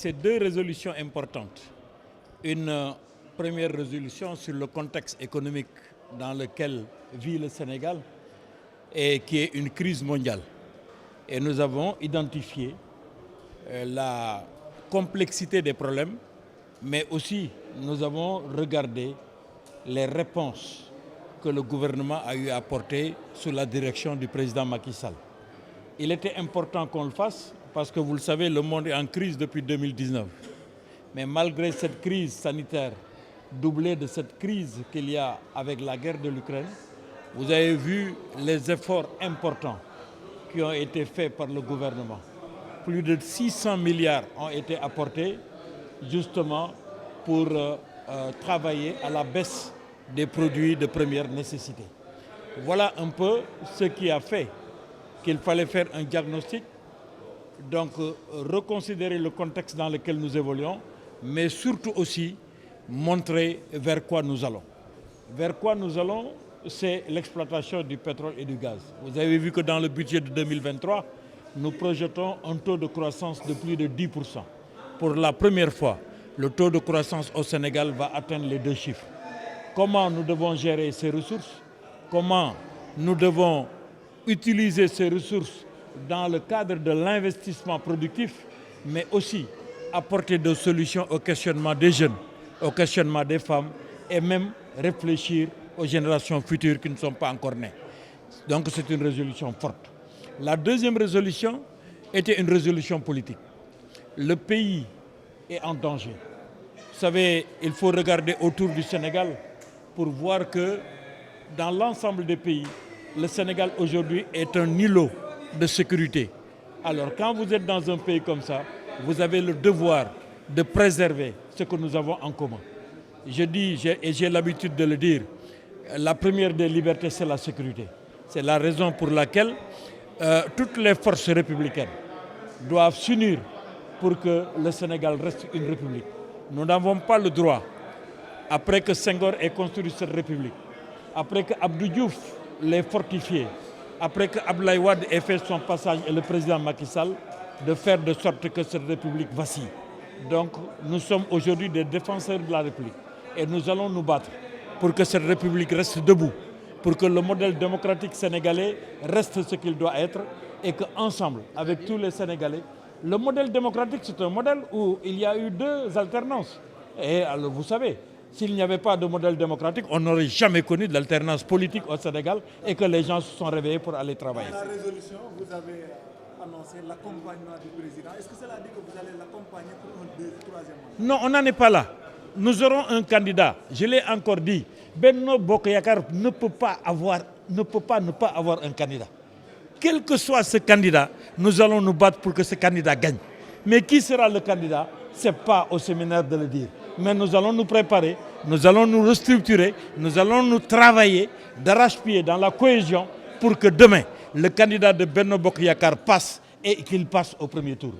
c'est deux résolutions importantes. Une première résolution sur le contexte économique dans lequel vit le Sénégal et qui est une crise mondiale. Et nous avons identifié la complexité des problèmes, mais aussi nous avons regardé les réponses que le gouvernement a eu à apporter sous la direction du président Macky Sall. Il était important qu'on le fasse parce que vous le savez, le monde est en crise depuis 2019. Mais malgré cette crise sanitaire, doublée de cette crise qu'il y a avec la guerre de l'Ukraine, vous avez vu les efforts importants qui ont été faits par le gouvernement. Plus de 600 milliards ont été apportés justement pour travailler à la baisse des produits de première nécessité. Voilà un peu ce qui a fait qu'il fallait faire un diagnostic, donc reconsidérer le contexte dans lequel nous évoluons, mais surtout aussi montrer vers quoi nous allons. Vers quoi nous allons, c'est l'exploitation du pétrole et du gaz. Vous avez vu que dans le budget de 2023, nous projetons un taux de croissance de plus de 10%. Pour la première fois, le taux de croissance au Sénégal va atteindre les 2 chiffres. Comment nous devons gérer ces ressources? Comment nous devons utiliser ces ressources dans le cadre de l'investissement productif, mais aussi apporter des solutions au questionnement des jeunes, au questionnement des femmes et même réfléchir aux générations futures qui ne sont pas encore nées. Donc c'est une résolution forte. La deuxième résolution était une résolution politique. Le pays est en danger. Vous savez, il faut regarder autour du Sénégal pour voir que dans l'ensemble des pays, le Sénégal aujourd'hui est un îlot de sécurité. Alors quand vous êtes dans un pays comme ça, vous avez le devoir de préserver ce que nous avons en commun. Je dis, et j'ai l'habitude de le dire, la première des libertés, c'est la sécurité. C'est la raison pour laquelle toutes les forces républicaines doivent s'unir pour que le Sénégal reste une république. Nous n'avons pas le droit, après que Senghor ait construit cette république, après que Abdou Diouf l'ait fortifiée, après que Abdoulaye Wade ait fait son passage et le président Macky Sall, de faire de sorte que cette république vacille. Donc nous sommes aujourd'hui des défenseurs de la République et nous allons nous battre pour que cette République reste debout, pour que le modèle démocratique sénégalais reste ce qu'il doit être et qu'ensemble, avec tous les Sénégalais, le modèle démocratique, c'est un modèle où il y a eu 2 alternances. Et alors, vous savez, s'il n'y avait pas de modèle démocratique, on n'aurait jamais connu de l'alternance politique au Sénégal et que les gens se sont réveillés pour aller travailler. Dans la résolution, vous avez annoncé l'accompagnement du président. Est-ce que cela dit que vous allez l'accompagner pour un 2e, 3e mandat? Non, on n'en est pas là. Nous aurons un candidat. Je l'ai encore dit. Benno Bokk Yakaar ne peut pas ne pas avoir un candidat. Quel que soit ce candidat, nous allons nous battre pour que ce candidat gagne. Mais qui sera le candidat? Ce n'est pas au séminaire de le dire. Mais nous allons nous préparer, nous allons nous restructurer, nous allons nous travailler d'arrache-pied dans la cohésion pour que demain, le candidat de Benno Bokk Yakaar passe et qu'il passe au premier tour.